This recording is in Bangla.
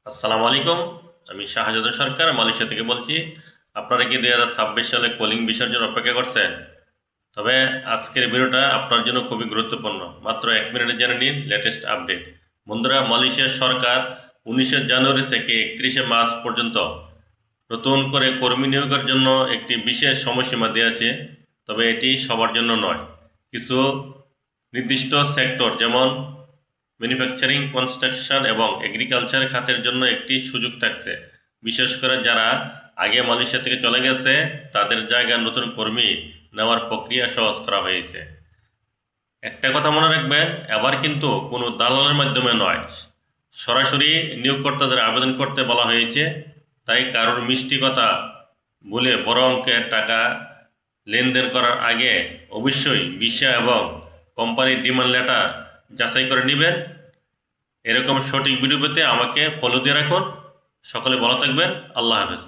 আসসালামু আলাইকুম। আমি শাহজাদা সরকার মালয়েশিয়া থেকে বলছি। আপনারা কি 2026 সালে কলিং ভিসার জন্য অপেক্ষা করছেন? তবে আজকের ভিডিওটা আপনার জন্য খুবই গুরুত্বপূর্ণ। মাত্র 1 মিনিটে জেনে নিন লেটেস্ট আপডেট। বন্ধুরা, মালয়েশিয়ার সরকার 19শে জানুয়ারি থেকে 31শে মার্চ পর্যন্ত নতুন করে কর্মী নিয়োগের জন্য একটি বিশেষ সময়সীমা দিয়েছে। তবে এটি সবার জন্য নয়। কিছু নির্দিষ্ট সেক্টর যেমন ম্যানুফ্যাকচারিং, কনস্ট্রাকশন এবং এগ্রিকালচার খাতের জন্য একটি সুযোগ থাকছে। বিশেষ করে যারা আগে মালয়েশিয়া থেকে চলে গেছে তাদের জায়গায় নতুন কর্মী নেওয়ার প্রক্রিয়া সহজ করা হয়েছে। একটা কথা মনে রাখবেন, এবার কিন্তু কোনো দালালের মাধ্যমে নয়, সরাসরি নিয়োগকর্তাদের আবেদন করতে বলা হয়েছে। তাই কারোর মিষ্টি কথা বলে বড় অঙ্কের টাকা লেনদেন করার আগে অবশ্যই ভিসা এবং কোম্পানির ডিমান্ড লেটার যাচাই করে নেবেন। এরকম সঠিক ভিডিও পেতে আমাকে ফলো দিয়ে রাখুন। সকলে ভালো থাকবেন। আল্লাহ হাফেজ।